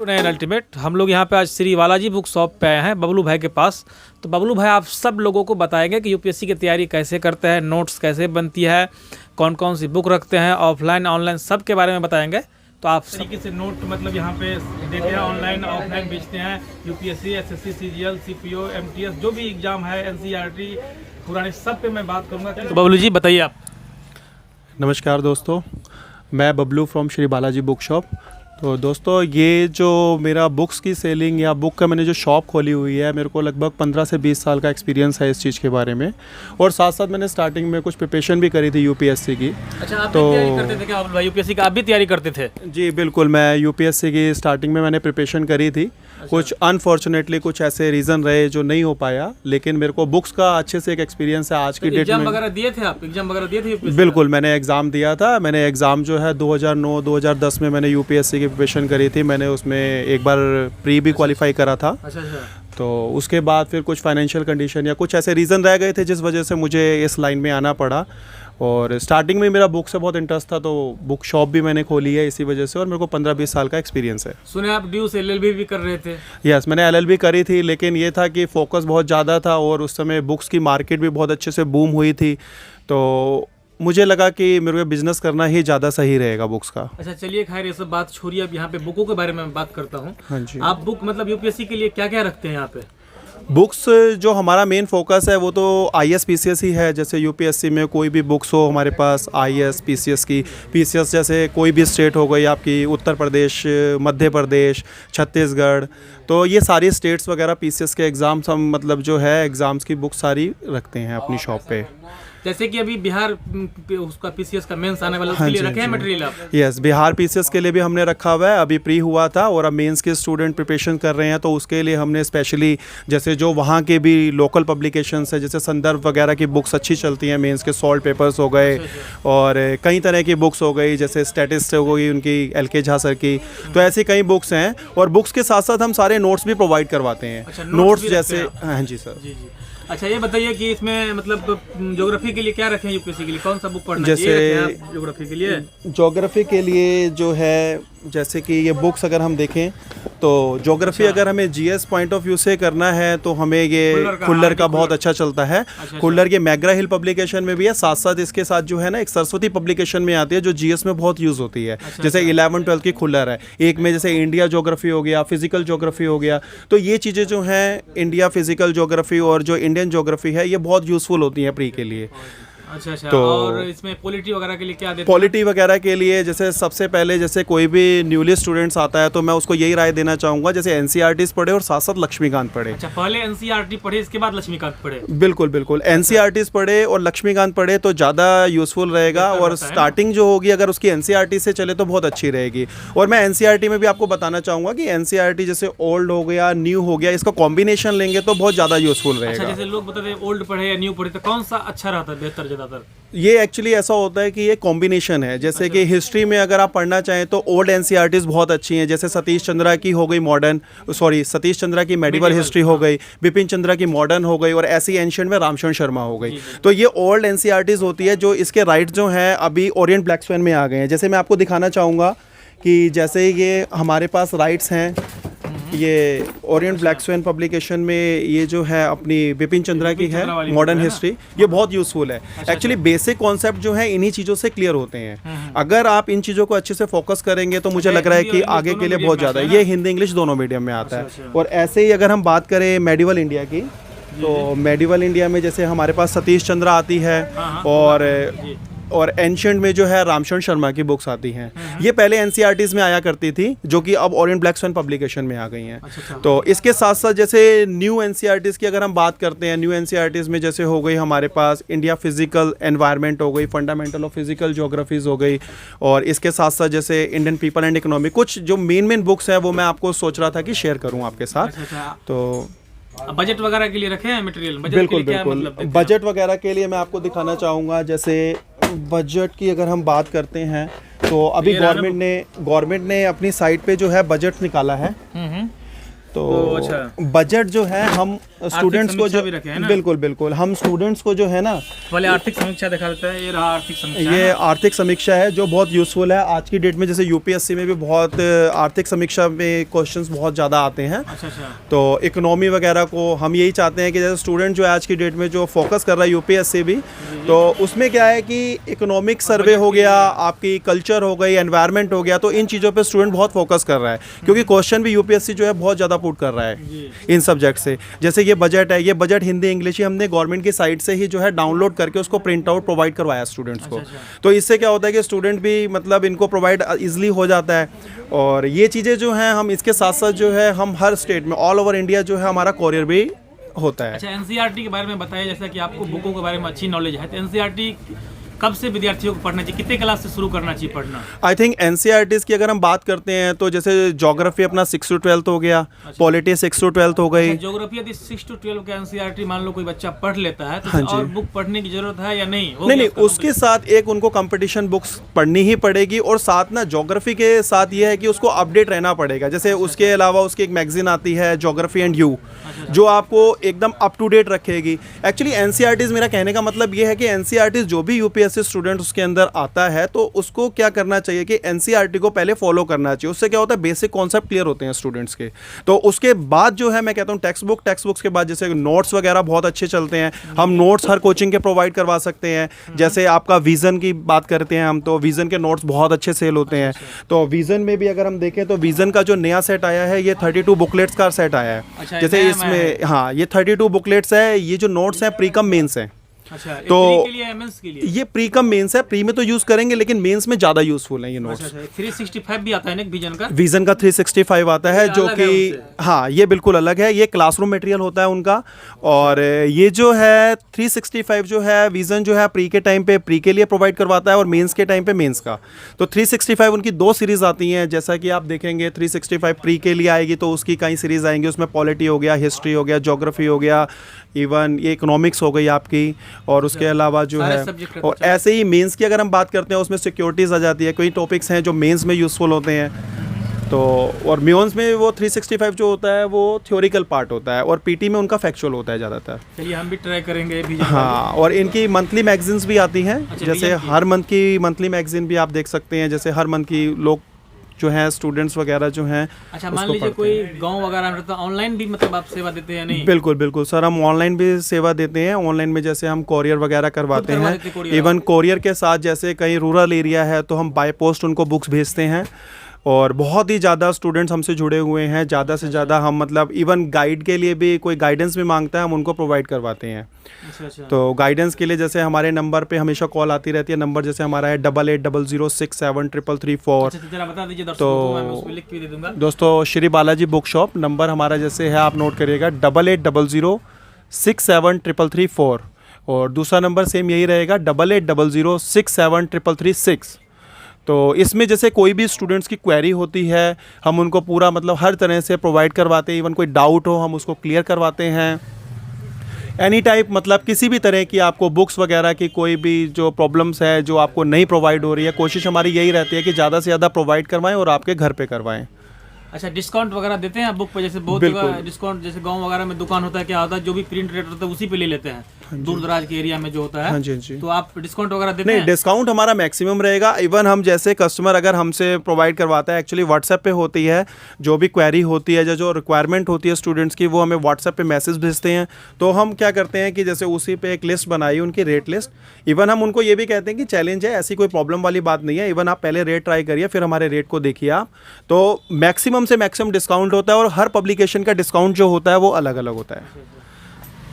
To Nain ultimate. हम लोग यहाँ पे आज श्री बालाजी बुक शॉप पे आए हैं बबलू भाई के पास। तो बबलू भाई आप सब लोगों को बताएंगे कि यूपीएससी की तैयारी कैसे करते हैं, नोट्स कैसे बनती है, कौन कौन सी बुक रखते हैं, ऑफलाइन ऑनलाइन सब के बारे में बताएंगे। तो आप तरीके से नोट मतलब यहाँ पे देते हैं, ऑनलाइन ऑफलाइन बेचते हैं। UPSC, SSC, CGL, CPO, MTS जो भी एग्जाम है, एनसीईआरटी पुराने सब पे मैं बात करूँगा। तो बबलू जी बताइए आप। नमस्कार दोस्तों, मैं Bablu from Shri Balaji book shop. तो दोस्तों ये जो मेरा बुक्स की सेलिंग या बुक का मैंने जो शॉप खोली हुई है, मेरे को लगभग 15 से 20 साल का एक्सपीरियंस है इस चीज़ के बारे में। और साथ साथ मैंने स्टार्टिंग में कुछ प्रिपरेशन भी करी थी यूपीएससी की। अच्छा, आप भी तैयारी करते थे क्या भाई? यूपीएससी का आप भी तैयारी करते थे? जी बिल्कुल, मैं यूपीएससी की स्टार्टिंग में मैंने प्रिपरेशन करी थी। कुछ अनफॉर्चुनेटली कुछ ऐसे रीज़न रहे जो नहीं हो पाया, लेकिन मेरे को बुक्स का अच्छे से एक एक्सपीरियंस है आज की डेट में। एग्जाम वगैरह दिए थे आप? एग्जाम वगैरह दिए थे? बिल्कुल, मैंने एग्ज़ाम दिया था। मैंने एग्ज़ाम जो है 2009-2010 में मैंने यूपीएससी की प्रिपरेशन करी थी। मैंने उसमें एक बार प्री भी क्वालिफाई करा था। अच्छा। तो उसके बाद फिर कुछ फाइनेंशियल कंडीशन या कुछ ऐसे रीज़न रह गए थे जिस वजह से मुझे इस लाइन में आना पड़ा। और स्टार्टिंग में मेरा बुक से बहुत इंटरेस्ट था, तो बुक शॉप भी मैंने खोली है इसी वजह से। और मेरे को 15-20 साल का एक्सपीरियंस है। सुने आप ड्यूस एलएलबी भी कर रहे थे? यस, मैंने एलएलबी करी थी, लेकिन ये था कि फोकस बहुत ज़्यादा था और उस समय बुक्स की मार्केट भी बहुत अच्छे से बूम हुई थी। तो मुझे लगा कि मेरे को बिजनेस करना ही ज़्यादा सही रहेगा बुक्स का। अच्छा चलिए, खैर ये सब बात छोड़िए, अब यहाँ पे बुकों के बारे में बात करता हूँ। हाँ जी। आप बुक मतलब यूपीएससी के लिए क्या क्या रखते हैं यहाँ पे? बुक्स जो हमारा मेन फोकस है वो तो आईएएस पीसीएस ही है। जैसे यूपीएससी में कोई भी बुक्स हो हमारे पास आईएएस पीसीएस की, पीसीएस जैसे कोई भी स्टेट हो गई आपकी, उत्तर प्रदेश, मध्य प्रदेश, छत्तीसगढ़, तो ये सारी स्टेट्स वगैरह पीसीएस के एग्ज़ाम्स हम मतलब जो है एग्ज़ाम्स की बुक सारी रखते हैं अपनी शॉप पे। जैसे कि अभी बिहार उसका पीसीएस का मेंस आने वाला, उसके लिए रखे हैं मटेरियल आप? यस, बिहार पीसीएस के लिए भी हमने रखा हुआ है। अभी प्री हुआ था और अब मेंस के स्टूडेंट प्रिपरेशन कर रहे हैं, तो उसके लिए हमने स्पेशली जैसे जो वहाँ के भी लोकल पब्लिकेशंस है, जैसे संदर्भ वगैरह की बुक्स अच्छी चलती हैं। मेंस के सॉल्ट पेपर्स हो गए और कई तरह की बुक्स हो गई, जैसे स्टैटिस्ट हो गई उनकी एलके झा सर की। तो ऐसी कई बुक्स हैं और बुक्स के साथ साथ हम सारे नोट्स भी प्रोवाइड करवाते हैं। अच्छा, नोट्स जैसे, हाँ जी सर। जी। अच्छा, ये बताइए कि इसमें मतलब ज्योग्राफी के लिए क्या रखें? यूपीएससी के लिए कौन सा बुक पढ़ना जैसे चाहिए ज्योग्राफी के लिए? ज्योग्राफी के लिए जो है, जैसे कि ये बुक्स अगर हम देखें तो ज्योग्राफी अगर हमें जीएस पॉइंट ऑफ व्यू से करना है तो हमें ये खुल्लर का बहुत अच्छा चलता है। खुल्लर के मैग्रा हिल पब्लिकेशन में भी है, साथ साथ इसके साथ जो है ना एक सरस्वती पब्लिकेशन में आती है जो जीएस में बहुत यूज़ होती है। जैसे 11-12 की खुल्लर है, एक में जैसे इंडिया ज्योग्राफी हो गया, फिजिकल ज्योग्राफी हो गया। तो ये चीज़ें जो हैं इंडिया फिजिकल ज्योग्राफी और जो इंडियन ज्योग्राफी है, ये बहुत यूज़फुल होती हैं प्री के लिए। अच्छा। तो और इसमें पॉलिटी वगैरह के लिए क्या देते हैं? पॉलिटी वगैरह के लिए जैसे सबसे पहले जैसे कोई भी न्यूली स्टूडेंट्स आता है तो मैं उसको यही राय देना चाहूँगा, जैसे एनसीईआरटीज पढ़े और साथ साथ लक्ष्मीकांत पढ़े। अच्छा, पहले एनसीईआरटी पढ़े इसके बाद लक्ष्मीकांत पढ़े? बिल्कुल, एनसीईआरटीज पढ़े और लक्ष्मीकांत पढ़े तो ज़्यादा यूज़फुल रहेगा। और स्टार्टिंग जो होगी अगर उसकी एनसीईआरटी से चले तो बहुत अच्छी रहेगी। और मैं एनसीईआरटी में भी आपको बताना चाहूँगा कि एनसीईआरटी जैसे ओल्ड हो गया, न्यू हो गया, इसका कॉम्बिनेशन लेंगे तो बहुत ज़्यादा यूज़फुल रहेगा। अच्छा, जैसे लोग बताते हैं ओल्ड पढ़े या न्यू पढ़े, तो कौन सा अच्छा रहता है, बेहतर ज़्यादातर? ये एक्चुअली ऐसा होता है कि ये कॉम्बिनेशन है। जैसे कि हिस्ट्री में अगर आप पढ़ना चाहें तो ओल्ड एनसीईआरटीज बहुत अच्छी हैं। जैसे सतीश चंद्रा की हो गई सतीश चंद्रा की मेडिवल हिस्ट्री हो गई, बिपिन चंद्रा की मॉडर्न हो गई, और ऐसी एंशिएंट में रामचंद्र शर्मा हो गई। तो ये ओल्ड एनसीईआरटीज होती है। जो इसके राइट जो हैं अभी ओरिएंट ब्लैक स्वेन में आ गए हैं। जैसे मैं आपको दिखाना चाहूँगा कि जैसे ये हमारे पास राइट्स हैं, ये ओरिएंट ब्लैक स्वेन पब्लिकेशन में ये जो है अपनी बिपिन चंद्रा की है मॉडर्न हिस्ट्री, ये बहुत यूज़फुल है। एक्चुअली बेसिक कॉन्सेप्ट जो है इन्हीं चीज़ों से क्लियर होते हैं। अगर आप इन चीज़ों को अच्छे से फोकस करेंगे तो मुझे लग रहा है कि आगे के लिए बहुत ज़्यादा है। ये हिंदी इंग्लिश दोनों मीडियम में आता है। और ऐसे ही अगर हम बात करें मेडिवल इंडिया की, तो मेडिवल इंडिया में जैसे हमारे पास सतीश चंद्रा आती है और एंशिएंट में जो है रामचंद्र शर्मा की बुक्स आती हैं। ये पहले एनसीईआरटीज में आया करती थी, जो कि अब ओरिएंट ब्लैक स्वेन पब्लिकेशन में आ गई हैं। तो इसके साथ साथ जैसे न्यू एनसीईआरटीज की अगर हम बात करते हैं, न्यू एनसीईआरटीज में जैसे हो गई हमारे पास इंडिया फिजिकल एनवायरनमेंट हो गई, फंडामेंटल ऑफ फिजिकल ज्योग्राफीज हो गई, और इसके साथ साथ जैसे इंडियन पीपल एंड इकोनॉमी, कुछ जो मेन बुक्स हैं वो मैं आपको सोच रहा था कि शेयर करूँ आपके साथ। तो बजट वगैरह के लिए रखे हैं मटेरियल? बिल्कुल, बजट वगैरह के लिए मैं आपको दिखाना चाहूँगा। जैसे बजट की अगर हम बात करते हैं तो अभी गवर्नमेंट ने अपनी साइट पे जो है बजट निकाला है। तो अच्छा बजट जो है हम स्टूडेंट्स को समीक्षा जो भी रखे हैं ना? बिल्कुल बिल्कुल हम स्टूडेंट्स को जो है ना, पहले आर्थिक समीक्षा दिखा देता है, ये रहा आर्थिक समीक्षा ये है। आर्थिक समीक्षा है जो बहुत यूज़फुल है आज की डेट में। जैसे यूपीएससी में भी बहुत आर्थिक समीक्षा में क्वेश्चंस बहुत ज़्यादा आते हैं। अच्छा अच्छा। तो इकोनॉमी वगैरह को हम यही चाहते हैं कि जैसे स्टूडेंट जो है आज की डेट में जो फोकस कर रहा है यूपीएससी भी, तो उसमें क्या है कि इकोनॉमिक सर्वे हो गया, आपकी कल्चर हो गई, एनवायरनमेंट हो गया, तो इन चीज़ों पे स्टूडेंट बहुत फोकस कर रहा है क्योंकि क्वेश्चन भी यूपीएससी जो है बहुत ज़्यादा पुट कर रहा है इन सब्जेक्ट से। जैसे ये बजट है, ये बजट हिंदी इंग्लिश ही हमने गवर्नमेंट की साइट से ही जो है डाउनलोड करके उसको प्रिंट आउट प्रोवाइड करवाया स्टूडेंट्स को। तो इससे क्या होता है कि स्टूडेंट भी मतलब इनको प्रोवाइड ईजिली हो जाता है। और ये चीज़ें जो हैं हम इसके साथ साथ जो है हम हर स्टेट में ऑल ओवर इंडिया जो है हमारा कोरियर भी होता है। अच्छा, एनसीईआरटी के बारे में बताइए, जैसा कि आपको बुकों के बारे में अच्छी नॉलेज है, तो एनसीईआरटी कब से विद्यार्थियों को पढ़ना चाहिए, कितने क्लास से शुरू करना चाहिए पढ़ना? आई थिंक एनसीईआरटीज़ की अगर हम बात करते हैं तो जैसे ज्योग्राफी अपना 6 to 12 हो गया, पॉलिटी 6 to 12 हो गई। ज्योग्राफी यदि 6 to 12 का एनसीईआरटी मान लो कोई बच्चा पढ़ लेता है तो और बुक पढ़ने की जरूरत है या नहीं? हो नहीं गया नहीं, उसके साथ एक उनको कंपटीशन बुक्स पढ़नी ही पड़ेगी और साथ ना ज्योग्राफी के साथ ये है कि उसको अपडेट रहना पड़ेगा। जैसे उसके अलावा उसकी एक मैगजीन आती है ज्योग्राफी एंड यू, जो आपको एकदम अप टू डेट रखेगी। एक्चुअली एनसीईआरटीज़, मेरा कहने का मतलब ये है कि एनसीईआरटीज़ जो भी यूपीएससी स्टूडेंट उसके अंदर आता है तो उसको क्या करना चाहिए कि एनसीईआरटी को पहले फॉलो करना चाहिए। उससे क्या होता है, बेसिक कॉन्सेप्ट क्लियर होते हैं स्टूडेंट्स के। तो उसके बाद जो है मैं कहता हूँ टेक्स्ट बुक्स के बाद जैसे नोट्स वगैरह बहुत अच्छे चलते हैं। हम नोट्स हर कोचिंग के प्रोवाइड करवा सकते हैं। जैसे आपका विजन की बात करते हैं हम, तो विजन के नोट्स बहुत अच्छे सेल होते हैं। तो विजन में भी अगर हम देखें तो विजन का जो नया सेट आया है ये 32 बुकलेट्स का सेट आया है। अच्छा, जैसे इसमें हाँ ये 32 बुकलेट्स है। ये जो नोट्स हैं प्री कम मेंस हैं। अच्छा, तो प्री के लिए एमएस के लिए? ये प्री कम मेंस है, प्री में तो यूज करेंगे लेकिन मेंस में ज्यादा यूजफुल है ये नोट्स। अच्छा, 365 भी आता है ना विजन का? विजन का 365 आता है जो अलग है कि उनसे। हाँ ये बिल्कुल अलग है। ये क्लासरूम मटेरियल होता है उनका। और ये जो है 365 जो है विजन जो है प्री के टाइम पे प्री के लिए प्रोवाइड करवाता है और मेंस के टाइम पे मेंस का। तो 365 उनकी 2 सीरीज आती हैं। जैसा कि आप देखेंगे 365 प्री के लिए आएगी तो उसकी कई सीरीज आएंगी। उसमें पॉलिटी हो गया, हिस्ट्री हो गया, ज्योग्राफी हो गया, इवन ये इकोनॉमिक्स हो गई आपकी। और उसके अलावा जो सारे है subject और ऐसे ही मेंस की अगर हम बात करते हैं उसमें सिक्योरिटीज़ आ जाती है। कोई टॉपिक्स हैं जो मेंस में यूज़फुल होते हैं। तो और मेंस में वो 365 जो होता है वो थ्योरिकल पार्ट होता है और पीटी में उनका फैक्चुअल होता है ज़्यादातर। चलिए हम भी ट्राई करेंगे विजन। हाँ, और इनकी मंथली मैगजीन्स भी आती हैं। अच्छा, जैसे विजन की? हर मंथ की मंथली मैगजीन भी आप देख सकते हैं। जैसे हर मंथ की लोग जो हैं स्टूडेंट्स वगैरह जो हैं अच्छा, मान उसको लीजिए पढ़ते कोई हैं। गांव वगैरह में रहता है, ऑनलाइन भी मतलब आप सेवा देते हैं नहीं? बिल्कुल बिल्कुल सर, हम ऑनलाइन भी सेवा देते हैं। ऑनलाइन में जैसे हम कोरियर वगैरह करवाते करवा हैं। देते courier? इवन कोरियर के साथ जैसे कहीं रूरल एरिया है तो हम बाय पोस्ट उनको बुक्स भेजते हैं। और बहुत ही ज़्यादा स्टूडेंट्स हमसे जुड़े हुए हैं। ज़्यादा से ज़्यादा हम मतलब इवन गाइड के लिए भी कोई गाइडेंस भी मांगता है हम उनको प्रोवाइड करवाते हैं। अच्छा अच्छा। तो गाइडेंस के लिए जैसे हमारे नंबर पे हमेशा कॉल आती रहती है। नंबर जैसे हमारा है 8800673334। अच्छा, जरा बता दीजिए दर्शकों को, मैं उसमें लिख के दे दूंगा। दोस्तों Shri Balaji book shop number हमारा जैसे है आप नोट करिएगा 8800673334। और दूसरा नंबर सेम यही रहेगा 8800673336। तो इसमें जैसे कोई भी स्टूडेंट्स की क्वेरी होती है हम उनको पूरा मतलब हर तरह से प्रोवाइड करवाते हैं। इवन कोई डाउट हो हम उसको क्लियर करवाते हैं। एनी टाइप मतलब किसी भी तरह की आपको बुक्स वगैरह की कोई भी जो प्रॉब्लम्स है जो आपको नहीं प्रोवाइड हो रही है, कोशिश हमारी यही रहती है कि ज़्यादा से ज़्यादा प्रोवाइड करवाएं और आपके घर पे करवाएं। अच्छा, डिस्काउंट वगैरह देते हैं आप बुक पे? जैसे बहुत जगह डिस्काउंट, जैसे गांव वगैरह में दुकान होता है, क्या होता है जो भी प्रिंट रेट होता है उसी पे ले लेते हैं, दूर दराज के एरिया में जो होता है। हाँ जी, हाँ जी। तो आप डिस्काउंट वगैरह देते नहीं, हैं? डिस्काउंट हमारा मैक्सिमम रहेगा। इवन हम जैसे कस्टमर अगर हमसे प्रोवाइड करवाता है, एक्चुअली व्हाट्सएप पे होती है जो भी क्वेरी होती है, जो रिक्वायरमेंट होती है स्टूडेंट्स की, वो हमें व्हाट्सएप पे मैसेज भेजते हैं। तो हम क्या करते हैं कि जैसे उसी पे एक लिस्ट बनाई उनकी रेट लिस्ट। इवन हम उनको ये भी कहते हैं कि चैलेंज है, ऐसी कोई प्रॉब्लम वाली बात नहीं है। इवन आप पहले रेट ट्राई करिए फिर हमारे रेट को देखिए आप। तो मैक्सिमम से मैक्सिमम डिस्काउंट होता है और हर पब्लिकेशन का डिस्काउंट जो होता है वो अलग अलग होता है।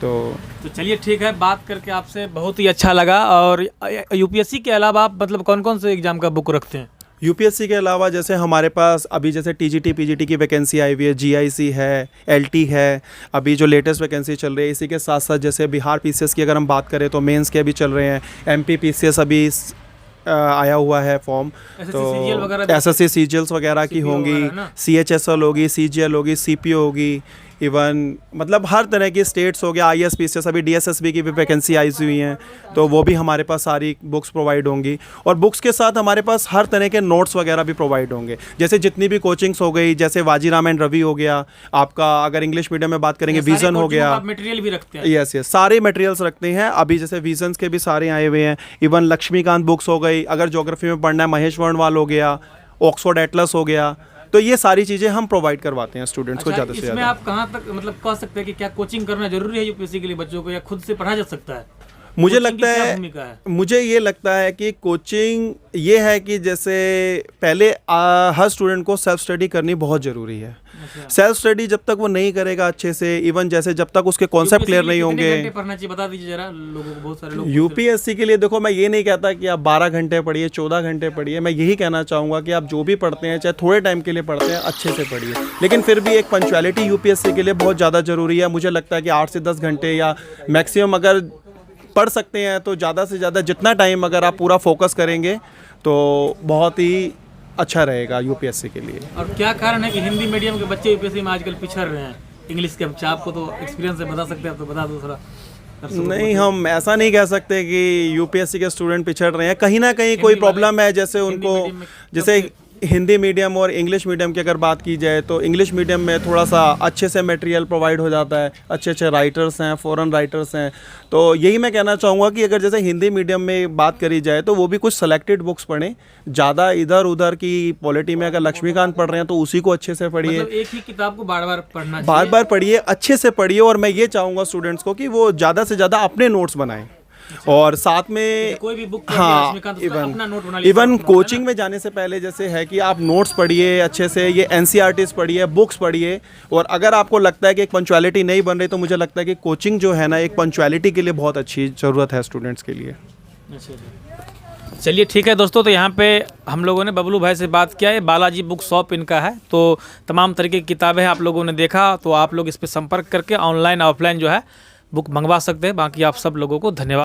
तो चलिए ठीक है, बात करके आपसे बहुत ही अच्छा लगा। और यूपीएससी के अलावा आप मतलब कौन कौन से एग्जाम का बुक रखते हैं? यूपीएससी के अलावा जैसे हमारे पास अभी जैसे टीजीटी पीजीटी की वैकेंसी आई हुई है, जीआईसी है, एलटी है, अभी जो लेटेस्ट वैकेंसी चल रही है। इसी के साथ साथ जैसे बिहार पीसीएस की अगर हम बात करें तो मेंस के अभी चल रहे हैं। एमपी पीसीएस अभी आया हुआ है फॉर्म। तो एसएससी सीजीएल्स वगैरह की होंगी, सीएचएसएल होगी, सीजीएल होगी, सीपीओ होगी। इवन मतलब हर तरह की स्टेट्स हो गया, ISPCS, अभी DSSB की भी वैकेंसी आई हुई हैं, तो वो भी हमारे पास सारी बुक्स प्रोवाइड होंगी। और बुक्स के साथ हमारे पास हर तरह के नोट्स वगैरह भी प्रोवाइड होंगे, जैसे जितनी भी कोचिंग्स हो गई, जैसे वाजीराम एंड रवि हो गया आपका, अगर इंग्लिश मीडियम में बात करेंगे विजन हो गया। मटेरियल भी रखते हैं? यस यस, सारे मटेरियल्स रखते हैं। अभी जैसे विजन्स के भी सारे आए हुए हैं, इवन लक्ष्मीकांत बुक्स हो गई, अगर ज्योग्राफी में पढ़ना है महेश वर्णवाल हो गया, ऑक्सफोर्ड एटलस हो गया, तो ये सारी चीज़ें हम प्रोवाइड करवाते हैं स्टूडेंट्स को ज़्यादा से इसमें ज़्यादा। आप कहाँ तक मतलब कह सकते हैं कि क्या कोचिंग करना जरूरी है यूपीएससी के लिए बच्चों को, या खुद से पढ़ा जा सकता है? मुझे कोचिंग की लगता क्या है, भूमिका है? मुझे ये लगता है कि कोचिंग ये है कि जैसे पहले हर स्टूडेंट को सेल्फ स्टडी करनी बहुत ज़रूरी है। सेल्फ स्टडी जब तक वो नहीं करेगा अच्छे से, इवन जैसे जब तक उसके कॉन्सेप्ट क्लियर नहीं होंगे। कितने घंटे पढ़ना चाहिए बता दीजिए जरा लोगों को, बहुत सारे लोग। यूपीएससी के लिए देखो, मैं ये नहीं कहता कि आप 12 घंटे पढ़िए, 14 घंटे पढ़िए, मैं यही कहना चाहूँगा कि आप जो भी पढ़ते हैं, चाहे थोड़े टाइम के लिए पढ़ते हैं, अच्छे से पढ़िए। लेकिन फिर भी एक पंक्चुअलिटी यूपीएससी के लिए बहुत ज़्यादा ज़रूरी है। मुझे लगता है कि 8 से 10 घंटे या मैक्सिमम अगर पढ़ सकते हैं तो ज़्यादा से ज़्यादा जितना टाइम अगर आप पूरा फोकस करेंगे तो बहुत ही अच्छा रहेगा यूपीएससी के लिए। और क्या कारण है कि हिंदी मीडियम के बच्चे यूपीएससी में आजकल पिछड़ रहे हैं इंग्लिश के? अच्छा, आपको तो एक्सपीरियंस से बता सकते हैं, आप तो बता दो थोड़ा। नहीं, हम ऐसा नहीं कह सकते कि यूपीएससी के स्टूडेंट पिछड़ रहे हैं, कहीं ना कहीं कोई प्रॉब्लम है। जैसे उनको, जैसे हिंदी मीडियम और इंग्लिश मीडियम की अगर बात की जाए तो इंग्लिश मीडियम में थोड़ा सा अच्छे से मटेरियल प्रोवाइड हो जाता है, अच्छे अच्छे राइटर्स हैं, फॉरेन राइटर्स हैं। तो यही मैं कहना चाहूँगा कि अगर जैसे हिंदी मीडियम में बात करी जाए तो वो भी कुछ सेलेक्टेड बुक्स पढ़ें, ज़्यादा इधर उधर की पॉलिटी में अगर लक्ष्मीकांत पढ़ रहे हैं तो उसी को अच्छे से पढ़िए। मतलब एक ही किताब को बार बार पढ़ना चाहिए? बार बार पढ़िए, अच्छे से पढ़िए। और मैं ये चाहूँगा स्टूडेंट्स को कि वो ज़्यादा से ज़्यादा अपने नोट्स बनाएं, और साथ में कोई भी बुक हाँ, अपना नोट बना लीजिए। इवन कोचिंग में जाने से पहले जैसे है कि आप नोट्स पढ़िए अच्छे से, ये NCERTs पढ़िए, बुक्स पढ़िए। और अगर आपको लगता है कि एक पंक्चुअलिटी नहीं बन रही तो मुझे लगता है कि कोचिंग जो है ना, एक पंक्चुअलिटी के लिए बहुत अच्छी ज़रूरत है स्टूडेंट्स के लिए। चलिए ठीक है दोस्तों, तो यहाँ पे हम लोगों ने बबलू भाई से बात किया है। बालाजी बुक शॉप इनका है, तो तमाम तरीके की किताबें आप लोगों ने देखा, तो आप लोग इस पर संपर्क करके ऑनलाइन ऑफलाइन जो है बुक मंगवा सकते हैं। बाकी आप सब लोगों को धन्यवाद।